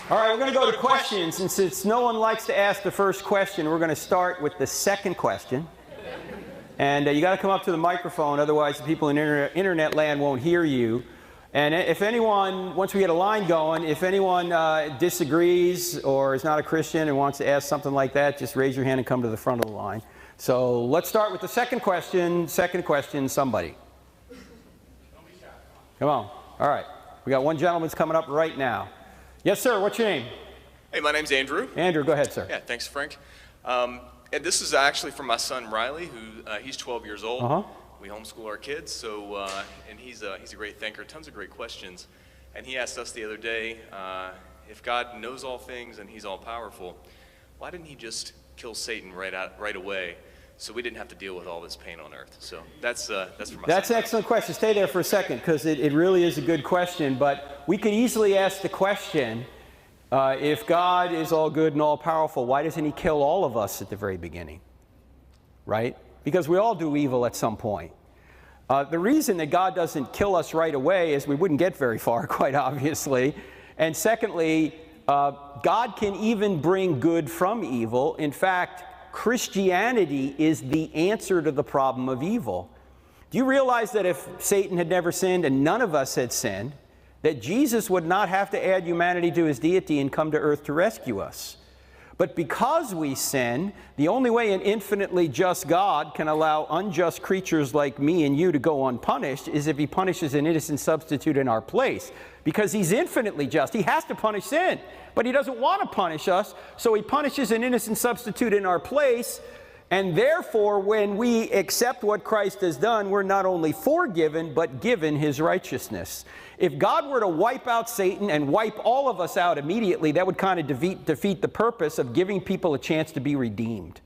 All right, we're going to go to questions, and since no one likes to ask the first question, we're going to start with the second question. And you got to come up to the microphone, otherwise the people in internet land won't hear you. And if anyone, once we get a line going, if anyone disagrees or is not a Christian and wants to ask something like that, just raise your hand and come to the front of the line. So let's start with the second question. Second question, somebody. Come on. All right. We got one gentleman's coming up right now. Yes, sir. What's your name? Hey, my name's Andrew. Andrew, go ahead, sir. Yeah, thanks, Frank. And this is actually from my son Riley, who he's 12 years old. We homeschool our kids, so and he's a great thinker. Tons of great questions. And he asked us the other day, if God knows all things and he's all powerful, why didn't he just kill Satan right away, so we didn't have to deal with all this pain on earth? So that's for my That's an excellent question. Stay there for a second, because it really is a good question. But we could easily ask the question, if God is all good and all powerful, why doesn't he kill all of us at the very beginning? Right? Because we all do evil at some point. The reason that God doesn't kill us right away is we wouldn't get very far, quite obviously. And secondly, God can even bring good from evil. In fact, Christianity is the answer to the problem of evil. Do you realize that if Satan had never sinned and none of us had sinned, that Jesus would not have to add humanity to his deity and come to earth to rescue us? But because we sin, the only way an infinitely just God can allow unjust creatures like me and you to go unpunished is if he punishes an innocent substitute in our place. Because he's infinitely just. He has to punish sin. But he doesn't want to punish us, so he punishes an innocent substitute in our place. And therefore, when we accept what Christ has done, we're not only forgiven, but given his righteousness. If God were to wipe out Satan and wipe all of us out immediately, that would kind of defeat the purpose of giving people a chance to be redeemed.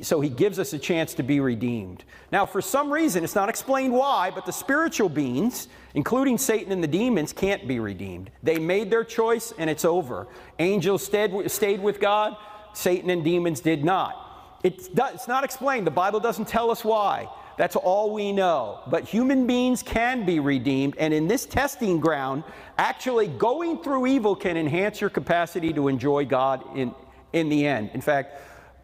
So he gives us a chance to be redeemed. Now, for some reason, it's not explained why, but the spiritual beings, including Satan and the demons, can't be redeemed. They made their choice, and it's over. Angels stayed with God. Satan and demons did not. It's not explained. The Bible doesn't tell us why. That's all we know. But human beings can be redeemed, and in this testing ground, actually going through evil can enhance your capacity to enjoy God in the end. In fact,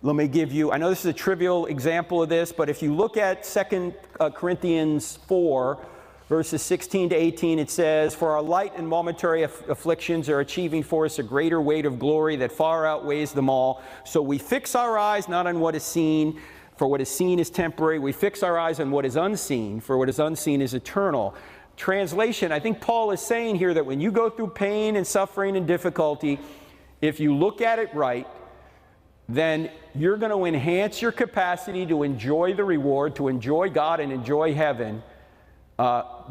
let me give you, I know this is a trivial example of this, but if you look at 2 Corinthians 4, verses 16 to 18, it says, "For our light and momentary afflictions are achieving for us a greater weight of glory that far outweighs them all. So we fix our eyes not on what is seen, for what is seen is temporary. We fix our eyes on what is unseen, for what is unseen is eternal." Translation, I think Paul is saying here that when you go through pain and suffering and difficulty, if you look at it right, then you're going to enhance your capacity to enjoy the reward, to enjoy God and enjoy heaven,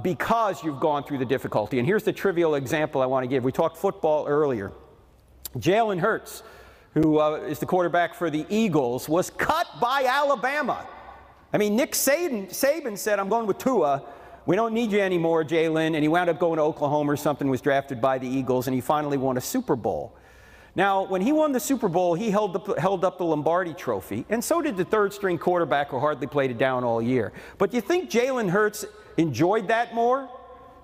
because you've gone through the difficulty. And here's the trivial example I want to give. We talked football earlier. Jalen Hurts, who is the quarterback for the Eagles, was cut by Alabama. I mean, Nick Saban said, "I'm going with Tua. We don't need you anymore, Jalen." And he wound up going to Oklahoma or something, was drafted by the Eagles, and he finally won a Super Bowl. Now, when he won the Super Bowl, he held up the Lombardi Trophy, and so did the third-string quarterback who hardly played it down all year. But do you think Jalen Hurts enjoyed that more?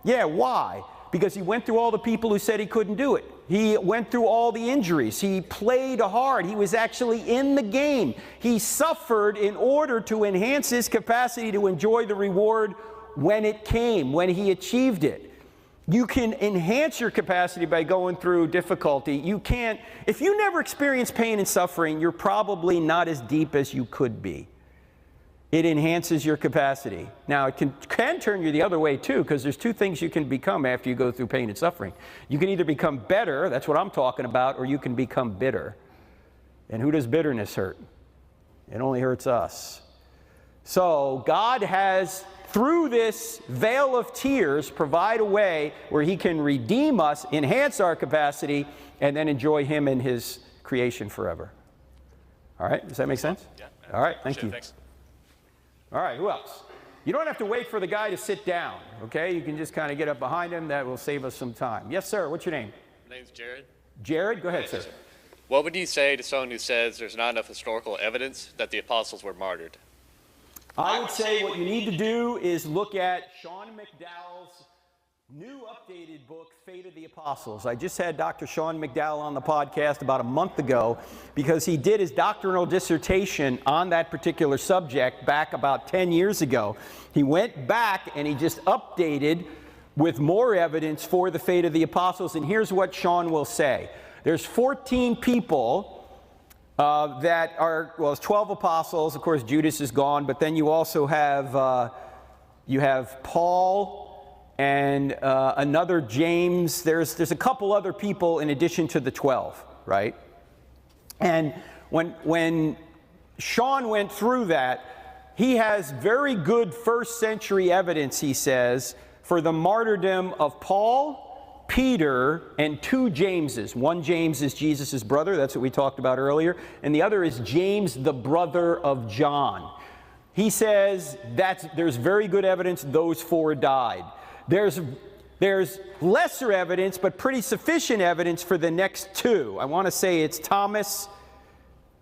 Yeah, why? Because he went through all the people who said he couldn't do it. He went through all the injuries. He played hard. He was actually in the game. He suffered in order to enhance his capacity to enjoy the reward when it came, when he achieved it. You can enhance your capacity by going through difficulty. You can't, if you never experience pain and suffering, you're probably not as deep as you could be. It enhances your capacity. Now, it can turn you the other way too, because there's two things you can become after you go through pain and suffering. You can either become better, that's what I'm talking about, or you can become bitter. And who does bitterness hurt? It only hurts us. So God has, through this veil of tears, provide a way where he can redeem us, enhance our capacity, and then enjoy him and his creation forever. All right, does that make sense? Yeah. All right, thank you. Thanks. All right, who else? You don't have to wait for the guy to sit down, okay? You can just kind of get up behind him. That will save us some time. Yes, sir. What's your name? My name's Jared. Jared, go ahead, sir. What would you say to someone who says there's not enough historical evidence that the apostles were martyred? I would say what you need to do is look at Sean McDowell's New updated book, Fate of the Apostles. I just had Dr. Sean McDowell on the podcast about a month ago because he did his doctoral dissertation on that particular subject back about 10 years ago. He went back and he just updated with more evidence for the fate of the apostles. And here's what Sean will say. There's 14 people that are, well, it's 12 apostles. Of course, Judas is gone, but then you also have Paul and another James. There's a couple other people in addition to the 12, right? And when Sean went through that, he has very good first century evidence, he says, for the martyrdom of Paul, Peter, and 2 Jameses. One James is Jesus' brother, that's what we talked about earlier, and the other is James, the brother of John. He says there's very good evidence those 4 died. There's lesser evidence, but pretty sufficient evidence for the next 2. I want to say it's Thomas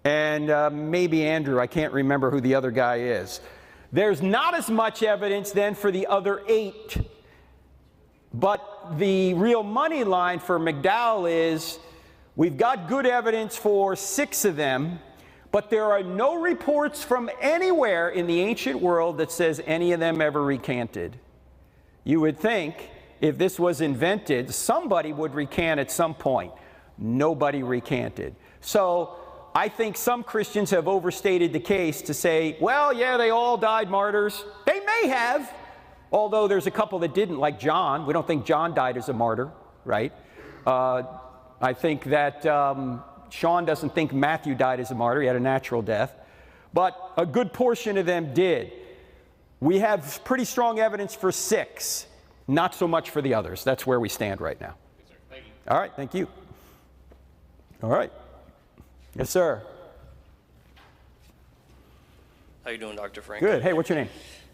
and maybe Andrew. I can't remember who the other guy is. There's not as much evidence then for the other 8. But the real money line for McDowell is we've got good evidence for 6 of them, but there are no reports from anywhere in the ancient world that says any of them ever recanted. You would think if this was invented, somebody would recant at some point. Nobody recanted. So I think some Christians have overstated the case to say, well, yeah, they all died martyrs. They may have, although there's a couple that didn't, like John. We don't think John died as a martyr, right? I think that Sean doesn't think Matthew died as a martyr. He had a natural death. But a good portion of them did. We have pretty strong evidence for 6, not so much for the others. That's where we stand right now. Yes, sir. Thank you. All right, thank you. All right. Yes, sir. How you doing, Dr. Frank? Good. Hey, what's your name?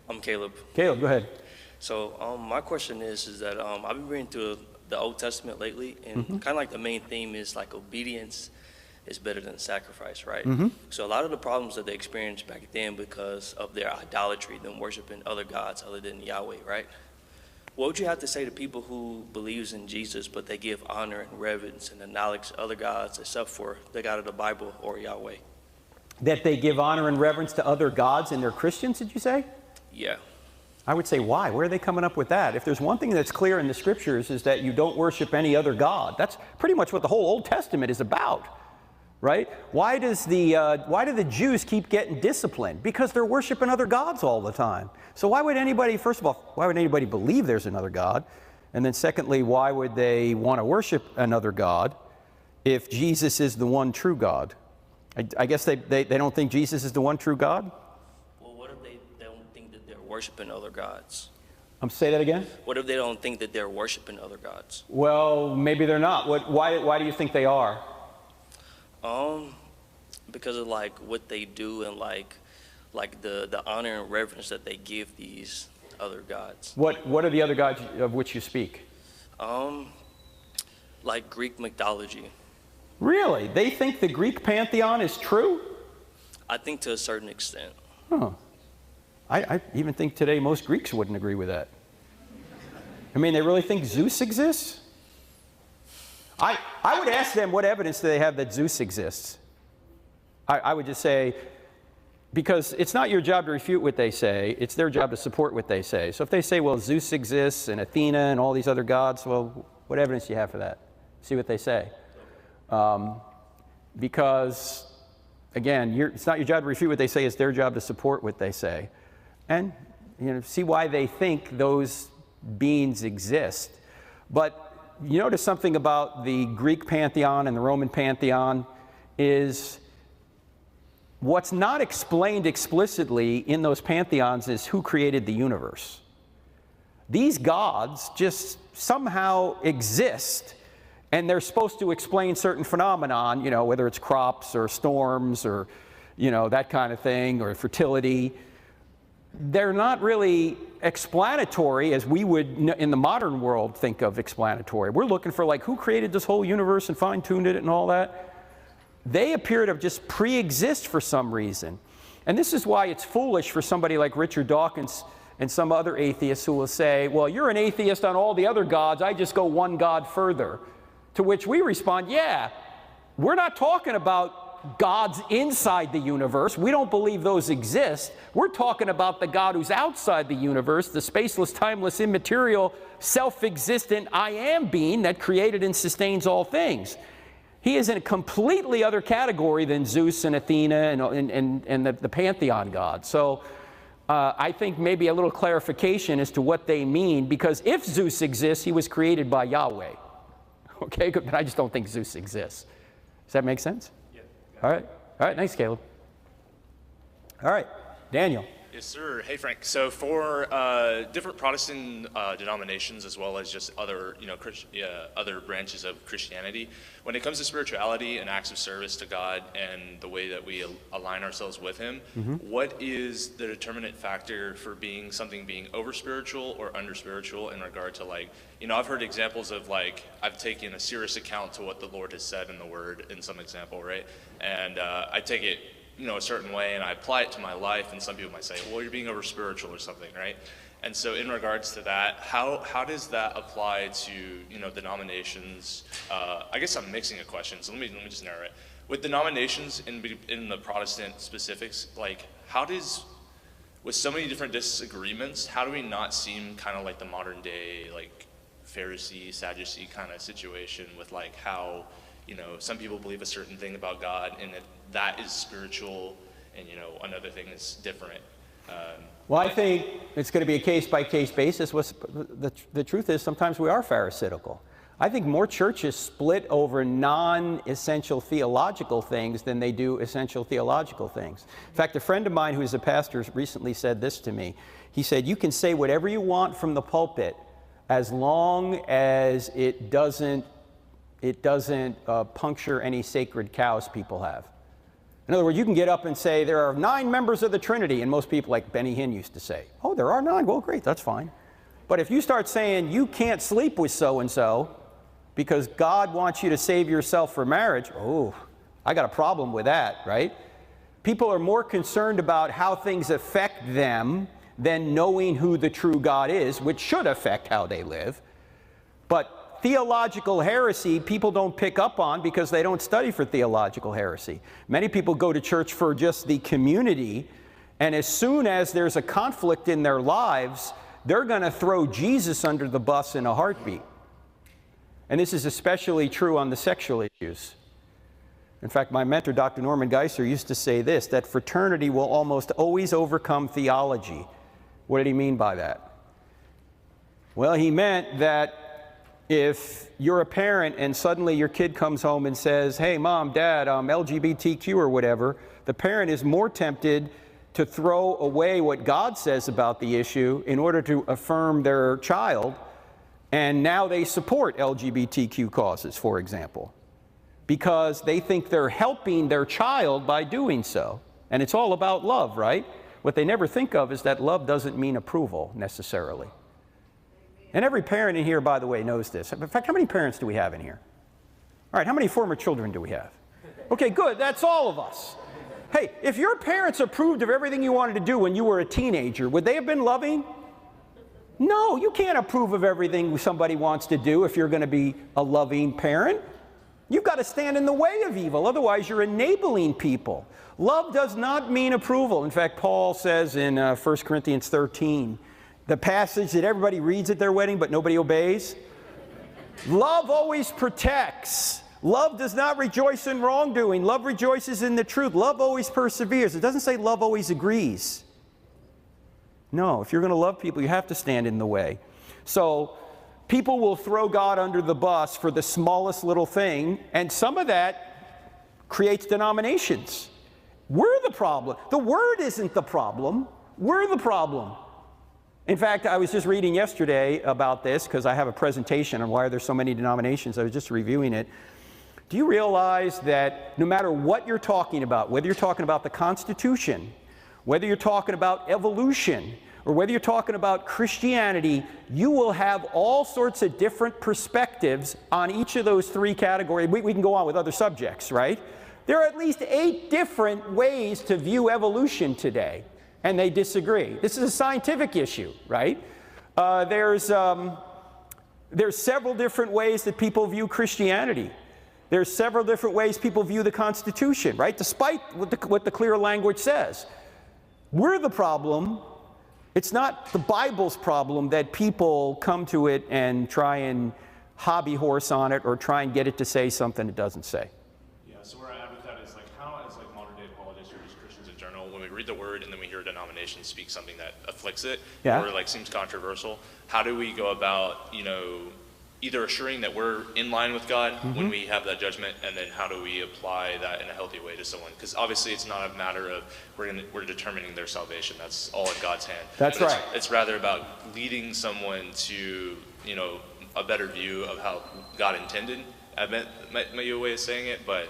I'm Caleb. Caleb, go ahead. So my question is that I've been reading through the Old Testament lately, and kind of like the main theme is like obedience is better than sacrifice, right? So a lot of the problems that they experienced back then because of their idolatry, them worshiping other gods other than Yahweh, right? What would you have to say to people who believes in Jesus, but they give honor and reverence and acknowledge other gods except for the God of the Bible or Yahweh? That they give honor and reverence to other gods and they're Christians, did you say? Yeah. I would say, why? Where are they coming up with that? If there's one thing that's clear in the scriptures is that you don't worship any other god. That's pretty much what the whole Old Testament is about. Right? Why do the Jews keep getting disciplined? Because they're worshiping other gods all the time. So why would anybody, first of all, why would anybody believe there's another God? And then secondly, why would they want to worship another God if Jesus is the one true God? I guess they don't think Jesus is the one true God? Well, what if they don't think that they're worshiping other gods? Say that again? What if they don't think that they're worshiping other gods? Well, maybe they're not. Why do you think they are? Because of like what they do and like the honor and reverence that they give these other gods. What are the other gods of which you speak? Like Greek mythology. Really? They think the Greek pantheon is true? I think to a certain extent. Huh. I even think today most Greeks wouldn't agree with that. I mean, they really think Zeus exists? I would ask them what evidence do they have that Zeus exists. I would just say, because it's not your job to refute what they say, it's their job to support what they say. So if they say, well, Zeus exists and Athena and all these other gods, well, what evidence do you have for that? See what they say. Because, again, it's not your job to refute what they say, it's their job to support what they say. And see why they think those beings exist. But you notice something about the Greek pantheon and the Roman pantheon is what's not explained explicitly in those pantheons is who created the universe. These gods just somehow exist, and they're supposed to explain certain phenomenon, whether it's crops or storms or, that kind of thing, or fertility. They're not really explanatory as we would in the modern world think of explanatory. We're looking for like who created this whole universe and fine-tuned it and all that. They appear to just pre-exist for some reason. And this is why it's foolish for somebody like Richard Dawkins and some other atheists who will say, well, you're an atheist on all the other gods, I just go one God further. To which we respond, yeah, we're not talking about gods inside the universe. We don't believe those exist. We're talking about the God who's outside the universe, the spaceless, timeless, immaterial, self-existent I am being that created and sustains all things. He is in a completely other category than Zeus and Athena and the pantheon gods. So I think maybe a little clarification as to what they mean, because if Zeus exists, he was created by Yahweh. Okay, but I just don't think Zeus exists. Does that make sense? Yeah. All right, nice, Caleb. All right, Daniel. Yes, sir. Hey, Frank. So for different Protestant denominations, as well as just other, other branches of Christianity, when it comes to spirituality and acts of service to God and the way that we align ourselves with Him, what is the determinant factor for something being over spiritual or under spiritual in regard to, like, I've heard examples of, like, I've taken a serious account to what the Lord has said in the Word in some example, right? And I take it a certain way, and I apply it to my life, and some people might say, well, you're being over spiritual or something, right? And so in regards to that, how does that apply to, denominations? I guess I'm mixing a question, so let me just narrow it. With denominations in the Protestant specifics, like, with so many different disagreements, how do we not seem kind of like the modern day, like, Pharisee, Sadducee kind of situation with, like, how some people believe a certain thing about God, and that is spiritual, and another thing is different. Well, I think it's going to be a case-by-case basis. The truth is, sometimes we are pharisaical. I think more churches split over non-essential theological things than they do essential theological things. In fact, a friend of mine who's a pastor recently said this to me. He said, you can say whatever you want from the pulpit as long as it doesn't puncture any sacred cows people have. In other words, you can get up and say, there are 9 members of the Trinity, and most people, like Benny Hinn used to say, oh, there are 9, well, great, that's fine. But if you start saying you can't sleep with so-and-so because God wants you to save yourself for marriage, oh, I got a problem with that, right? People are more concerned about how things affect them than knowing who the true God is, which should affect how they live. But theological heresy, people don't pick up on because they don't study for theological heresy. Many people go to church for just the community, and as soon as there's a conflict in their lives, they're going to throw Jesus under the bus in a heartbeat. And this is especially true on the sexual issues. In fact, my mentor, Dr. Norman Geisler, used to say this, that fraternity will almost always overcome theology. What did he mean by that? Well, he meant that if you're a parent and suddenly your kid comes home and says, hey, Mom, Dad, I'm LGBTQ or whatever, the parent is more tempted to throw away what God says about the issue in order to affirm their child, and now they support LGBTQ causes, for example, because they think they're helping their child by doing so. And it's all about love, right? What they never think of is that love doesn't mean approval necessarily. And every parent in here, by the way, knows this. In fact, how many parents do we have in here? All right, how many former children do we have? Okay, good, that's all of us. Hey, if your parents approved of everything you wanted to do when you were a teenager, would they have been loving? No, you can't approve of everything somebody wants to do if you're going to be a loving parent. You've got to stand in the way of evil, otherwise you're enabling people. Love does not mean approval. In fact, Paul says in 1 Corinthians 13, the passage that everybody reads at their wedding but nobody obeys. Love always protects. Love does not rejoice in wrongdoing. Love rejoices in the truth. Love always perseveres. It doesn't say love always agrees. No, if you're going to love people, you have to stand in the way. So people will throw God under the bus for the smallest little thing, and some of that creates denominations. We're the problem. The Word isn't the problem. We're the problem. In fact, I was just reading yesterday about this because I have a presentation on why there's so many denominations. I was just reviewing it. Do you realize that no matter what you're talking about, whether you're talking about the Constitution, whether you're talking about evolution, or whether you're talking about Christianity, you will have all sorts of different perspectives on each of those 3 categories. We can go on with other subjects, right? There are at least 8 different ways to view evolution today. and they disagree. This is a scientific issue, right? There's several different ways that people view Christianity. There's several different ways people view the Constitution, right? Despite what the clear language says. We're the problem. It's not the Bible's problem that people come to it and try and hobby horse on it or try and get it to say something it doesn't say. Yeah, so where I add with that is like how as like modern day apologists or just Christians in general, when we read the word and then we hear a denomination speak something that afflicts it or like seems controversial, how do we go about, you know, either assuring that we're in line with God when we have that judgment, and then how do we apply that in a healthy way to someone? Because obviously it's not a matter of we're determining their salvation. That's all in God's hand. That's right. It's rather about leading someone to, you know, a better view of how God intended. I meant maybe a way of saying it, but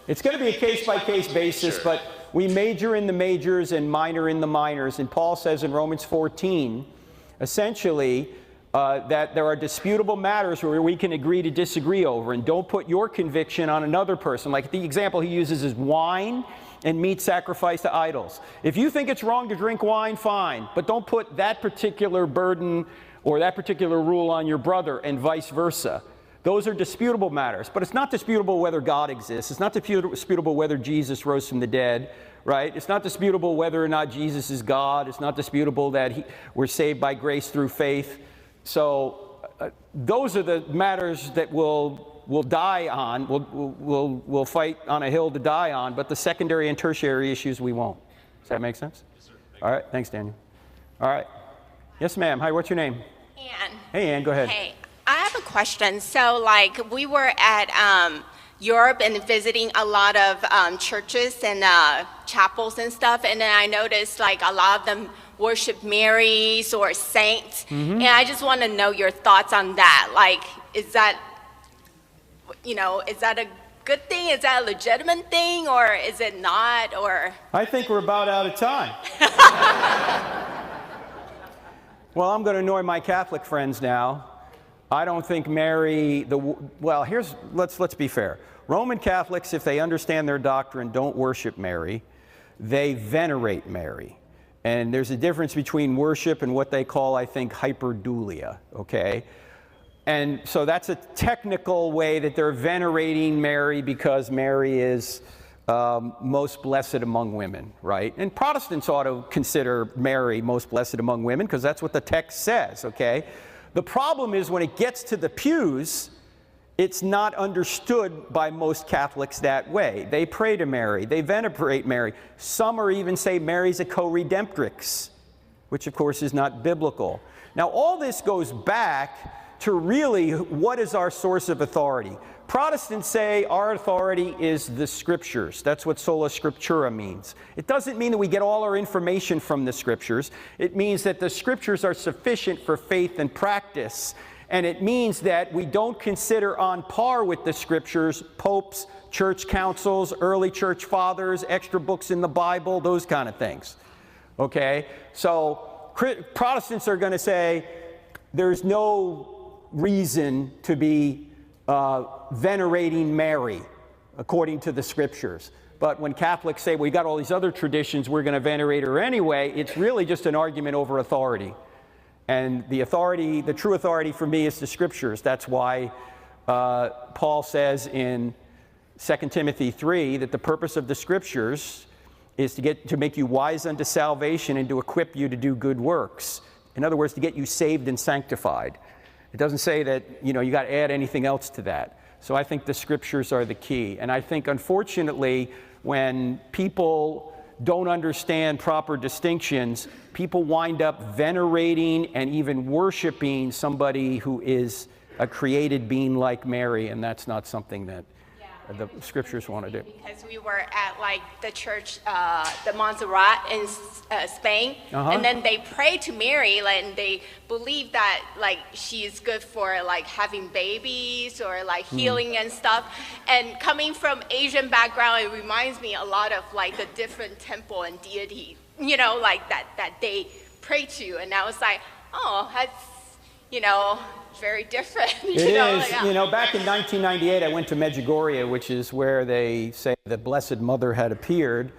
it's going to be a case-by-case basis, sure. but we major in the majors and minor in the minors. And Paul says in Romans 14, essentially, that there are disputable matters where we can agree to disagree over, and don't put your conviction on another person. Like the example he uses is wine and meat sacrificed to idols. If you think it's wrong to drink wine, fine, but don't put that particular burden or that particular rule on your brother, and vice versa. Those are disputable matters, but it's not disputable whether God exists. It's not disputable whether Jesus rose from the dead, right? It's not disputable whether or not Jesus is God. It's not disputable that we're saved by grace through faith. So those are the matters that we'll die on. We'll fight on a hill to die on, but the secondary and tertiary issues we won't. Does that make sense? Yes, sir. All right. Thanks, Daniel. All right. Yes, ma'am. Hi, what's your name? Ann. Hey, Ann, go ahead. Hey, I have a question. So, like, we were at Europe and visiting a lot of churches and chapels and stuff, and then I noticed, like, a lot of them worship Marys or saints, and I just want to know your thoughts on that. Like, is that, you know, is that a good thing? Is that a legitimate thing, or is it not? Or I think we're about out of time. Well, I'm going to annoy my Catholic friends now. I don't think Mary, well, let's be fair. Roman Catholics, if they understand their doctrine, don't worship Mary. They venerate Mary. And there's a difference between worship and what they call, I think, hyperdulia, okay? And so that's a technical way that they're venerating Mary because Mary is most blessed among women, right? And Protestants ought to consider Mary most blessed among women because that's what the text says, okay? The problem is when it gets to the pews, it's not understood by most Catholics that way. They pray to Mary. They venerate Mary. Some are even say Mary's a co-redemptrix, which of course is not biblical. Now all this goes back to really what is our source of authority. Protestants say our authority is the Scriptures. That's what sola scriptura means. It doesn't mean that we get all our information from the Scriptures. It means that the Scriptures are sufficient for faith and practice. And it means that we don't consider on par with the Scriptures popes, church councils, early church fathers, extra books in the Bible, those kind of things. Okay? So Protestants are going to say there's no reason to be venerating Mary according to the Scriptures. But when Catholics say, well, we got all these other traditions, we're going to venerate her anyway, it's really just an argument over authority. And the authority, the true authority for me is the Scriptures. That's why Paul says in 2 Timothy 3 that the purpose of the Scriptures is to make you wise unto salvation and to equip you to do good works. In other words, to get you saved and sanctified. It doesn't say that, you got to add anything else to that. So I think the Scriptures are the key. And I think, unfortunately, when people don't understand proper distinctions, people wind up venerating and even worshiping somebody who is a created being like Mary, and that's not something that the Scriptures want to do. Because we were at like the church, the Montserrat in Spain, and then they pray to Mary, and they believe that like she is good for like having babies or like healing and stuff. And coming from Asian background, it reminds me a lot of like the different temple and deity, like that they pray to. And I was like, oh, that's very different. It is. Back in 1998, I went to Medjugorje, which is where they say the Blessed Mother had appeared.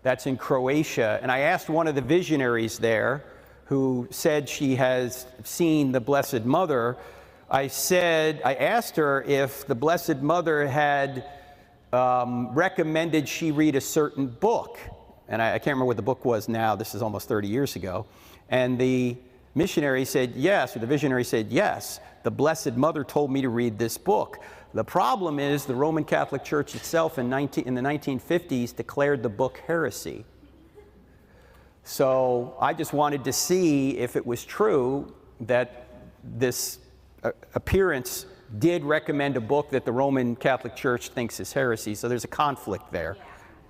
That's in Croatia. And I asked one of the visionaries there who said she has seen the Blessed Mother. I asked her if the Blessed Mother had recommended she read a certain book. And I can't remember what the book was now. This is almost 30 years ago. And the missionary said yes, or the visionary said yes. The Blessed Mother told me to read this book. The problem is the Roman Catholic Church itself in the 1950s declared the book heresy. So I just wanted to see if it was true that this appearance did recommend a book that the Roman Catholic Church thinks is heresy. So there's a conflict there.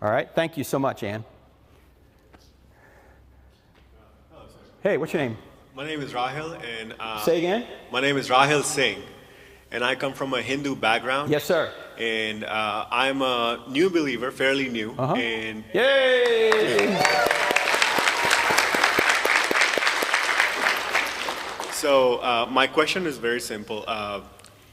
All right. Thank you so much, Ann. Hey, what's your name? My name is Rahil, and say again? My name is Rahil Singh, and I come from a Hindu background. Yes, sir. And I'm a new believer, fairly new. And yay! So my question is very simple.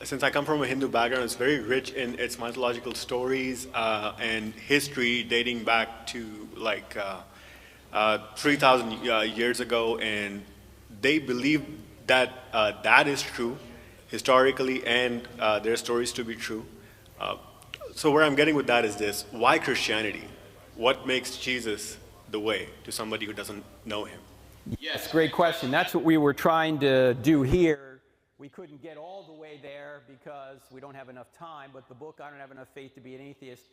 Since I come from a Hindu background, it's very rich in its mythological stories and history dating back to like 3,000 years ago, and they believe that that is true historically, and their stories to be true. So where I'm getting with that is this: why Christianity? What makes Jesus the way to somebody who doesn't know him? Yes, great question. That's what we were trying to do here. We couldn't get all the way there because we don't have enough time, but the book, I Don't Have Enough Faith to Be an Atheist,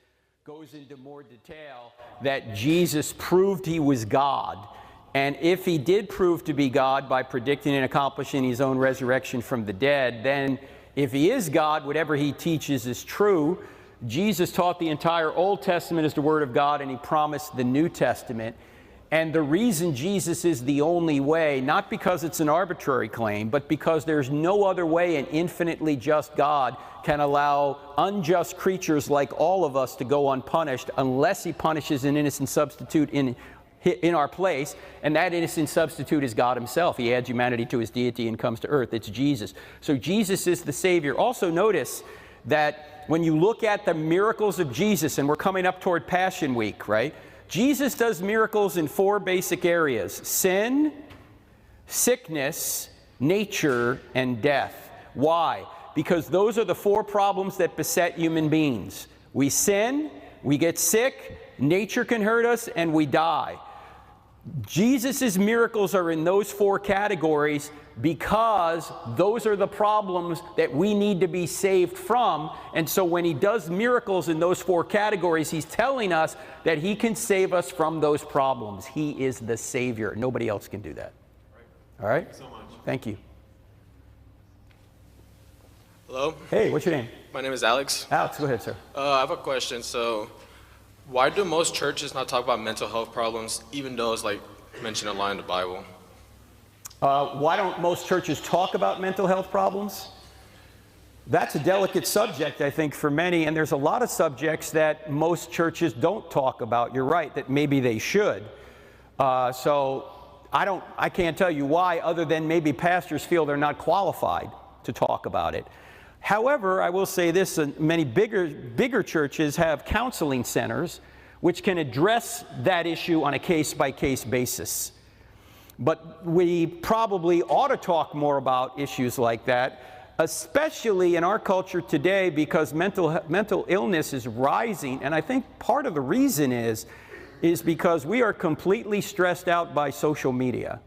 goes into more detail that Jesus proved he was God. And if he did prove to be God by predicting and accomplishing his own resurrection from the dead, then if he is God, whatever he teaches is true. Jesus taught the entire Old Testament as the Word of God, and he promised the New Testament. And the reason Jesus is the only way, not because it's an arbitrary claim, but because there's no other way an infinitely just God can allow unjust creatures like all of us to go unpunished unless he punishes an innocent substitute in our place, and that innocent substitute is God himself. He adds humanity to his deity and comes to earth. It's Jesus. So Jesus is the Savior. Also notice that when you look at the miracles of Jesus, and we're coming up toward Passion Week, right? Jesus does miracles in 4 basic areas: sin, sickness, nature, and death. Why? Because those are the 4 problems that beset human beings. We sin, we get sick, nature can hurt us, and we die. Jesus' miracles are in those 4 categories because those are the problems that we need to be saved from. And so when he does miracles in those 4 categories, he's telling us that he can save us from those problems. He is the Savior. Nobody else can do that. All right? Thank you so much. Thank you. Hello? Hey, what's your name? My name is Alex. Alex, go ahead, sir. I have a question. So, why do most churches not talk about mental health problems, even though it's like mentioned a lot in the Bible? Why don't most churches talk about mental health problems? That's a delicate subject, I think, for many, and there's a lot of subjects that most churches don't talk about. You're right, that maybe they should. So I can't tell you why, other than maybe pastors feel they're not qualified to talk about it. However, I will say this: many bigger churches have counseling centers which can address that issue on a case-by-case basis. But we probably ought to talk more about issues like that, especially in our culture today, because mental illness is rising. And I think part of the reason is because we are completely stressed out by social media.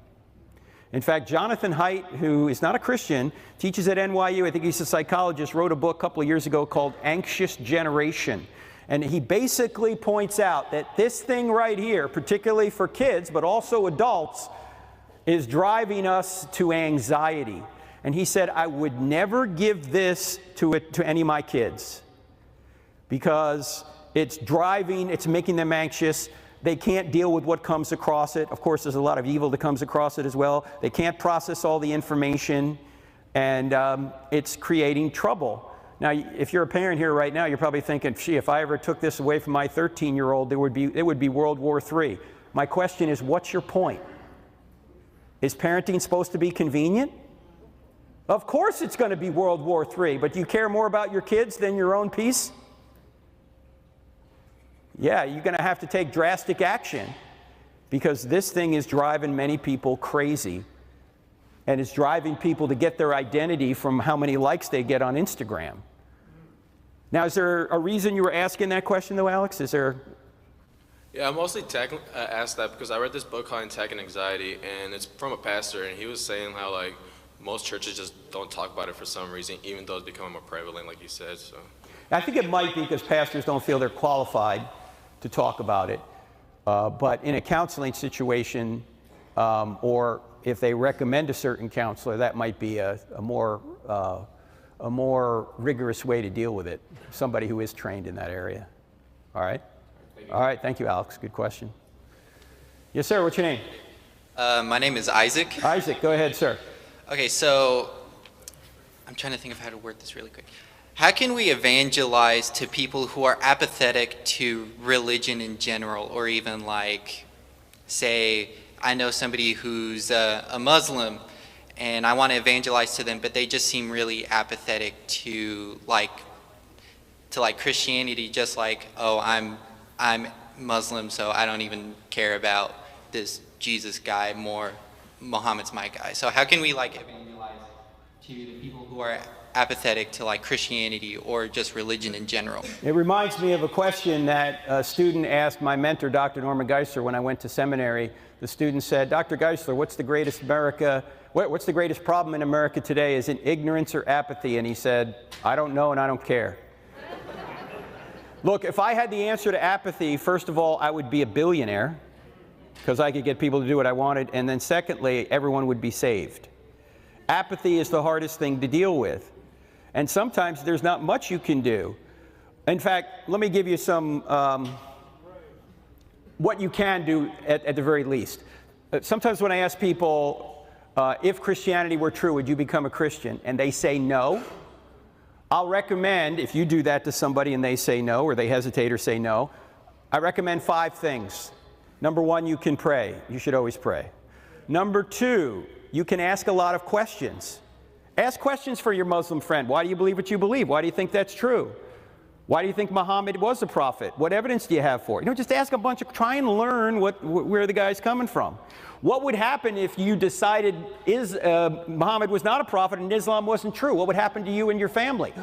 In fact, Jonathan Haidt, who is not a Christian, teaches at NYU, I think he's a psychologist, wrote a book a couple of years ago called Anxious Generation. And he basically points out that this thing right here, particularly for kids, but also adults, is driving us to anxiety. And he said, I would never give this to any of my kids because it's making them anxious. They can't deal with what comes across it. Of course, there's a lot of evil that comes across it as well. They can't process all the information, and it's creating trouble. Now, if you're a parent here right now, you're probably thinking, gee, if I ever took this away from my 13-year-old, it would be World War III. My question is, what's your point? Is parenting supposed to be convenient? Of course it's going to be World War III, but do you care more about your kids than your own peace? yeah, you're going to have to take drastic action, because this thing is driving many people crazy, and it's driving people to get their identity from how many likes they get on Instagram. Now, is there a reason you were asking that question, though, Alex? Is there? Yeah, I mostly asked that because I read this book called Tech and Anxiety, and it's from a pastor, and he was saying how, like, most churches just don't talk about it for some reason, even though it's becoming more prevalent, like you said. So I think it might be because pastors don't feel they're qualified to talk about it. But in a counseling situation, or if they recommend a certain counselor, that might be a more rigorous way to deal with it. Somebody who is trained in that area. All right? All right, thank you, Alex. Good question. Yes, sir, what's your name? My name is Isaac. Isaac, go ahead, sir. Okay, so I'm trying to think of how to word this really quick. How can we evangelize to people who are apathetic to religion in general, or even like, say, I know somebody who's a Muslim, and I want to evangelize to them, but they just seem really apathetic to Christianity, just like, oh, I'm Muslim, so I don't even care about this Jesus guy, more Muhammad's my guy. So how can we like evangelize to the people who are apathetic to like Christianity or just religion in general? It reminds me of a question that a student asked my mentor, Dr. Norman Geisler, when I went to seminary. The student said, Dr. Geisler, what's the greatest problem in America today? Is it ignorance or apathy? And he said, I don't know and I don't care. Look, if I had the answer to apathy, first of all, I would be a billionaire, because I could get people to do what I wanted, and then secondly, everyone would be saved. Apathy is the hardest thing to deal with, and sometimes there's not much you can do. In fact, let me give you some what you can do at the very least. Sometimes when I ask people, if Christianity were true, would you become a Christian? And they say no. I'll recommend, if you do that to somebody and they say no, or they hesitate or say no, I recommend 5 things. Number 1, you can pray. You should always pray. Number 2, you can ask a lot of questions. Ask questions for your Muslim friend. Why do you believe what you believe? Why do you think that's true? Why do you think Muhammad was a prophet? What evidence do you have for it? Just ask try and learn where the guy's coming from. What would happen if you decided Muhammad was not a prophet and Islam wasn't true? What would happen to you and your family?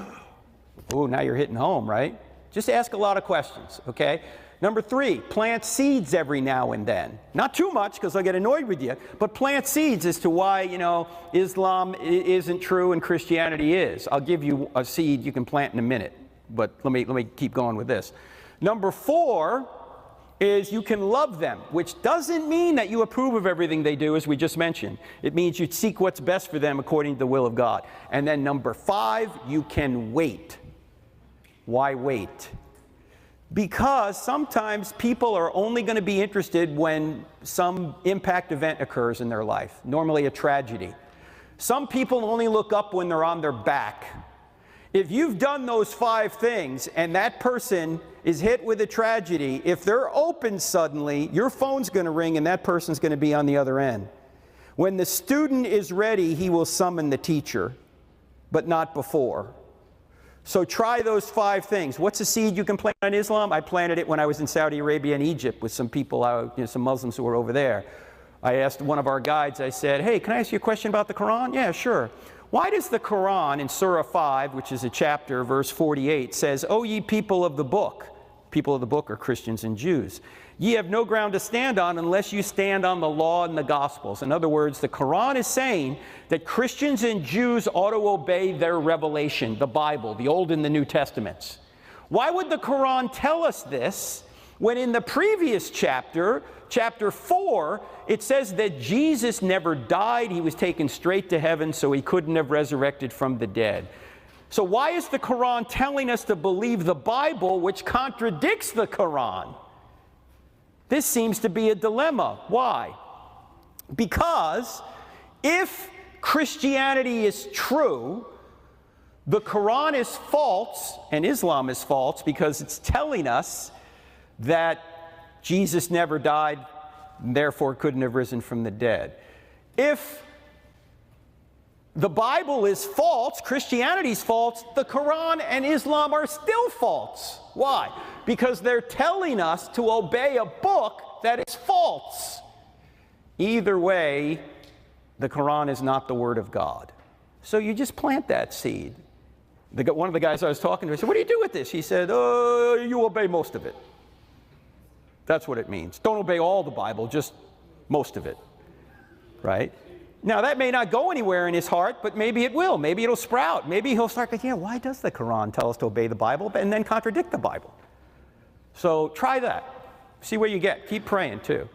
Oh, now you're hitting home, right? Just ask a lot of questions, okay? Number 3, plant seeds every now and then. Not too much, because they'll get annoyed with you, but plant seeds as to why, Islam isn't true and Christianity is. I'll give you a seed you can plant in a minute, but let me keep going with this. Number 4 is you can love them, which doesn't mean that you approve of everything they do, as we just mentioned. It means you seek what's best for them according to the will of God. And then number 5, you can wait. Why wait? Because sometimes people are only going to be interested when some impact event occurs in their life, normally a tragedy. Some people only look up when they're on their back. If you've done those 5 things and that person is hit with a tragedy, if they're open suddenly, your phone's going to ring and that person's going to be on the other end. When the student is ready, he will summon the teacher, but not before. So try those 5 things. What's a seed you can plant on Islam? I planted it when I was in Saudi Arabia and Egypt with some people, some Muslims who were over there. I asked one of our guides, I said, hey, can I ask you a question about the Quran? Yeah, sure. Why does the Quran in Surah 5, which is a chapter, verse 48, says, O ye people of the book are Christians and Jews, ye have no ground to stand on unless you stand on the law and the Gospels. In other words, the Quran is saying that Christians and Jews ought to obey their revelation, the Bible, the Old and the New Testaments. Why would the Quran tell us this when in the previous chapter, chapter 4, it says that Jesus never died, he was taken straight to heaven, so he couldn't have resurrected from the dead. So why is the Quran telling us to believe the Bible, which contradicts the Quran? This seems to be a dilemma. Why? Because if Christianity is true, the Quran is false and Islam is false because it's telling us that Jesus never died, and therefore couldn't have risen from the dead. If the Bible is false, Christianity's false, the Quran and Islam are still false. Why? Because they're telling us to obey a book that is false. Either way, the Quran is not the Word of God. So you just plant that seed. One of the guys I was talking to, I said, what do you do with this? He said, you obey most of it. That's what it means. Don't obey all the Bible, just most of it. Right? Now, that may not go anywhere in his heart, but maybe it will. Maybe it'll sprout. Maybe he'll start thinking, yeah, why does the Quran tell us to obey the Bible and then contradict the Bible? So try that. See where you get. Keep praying, too.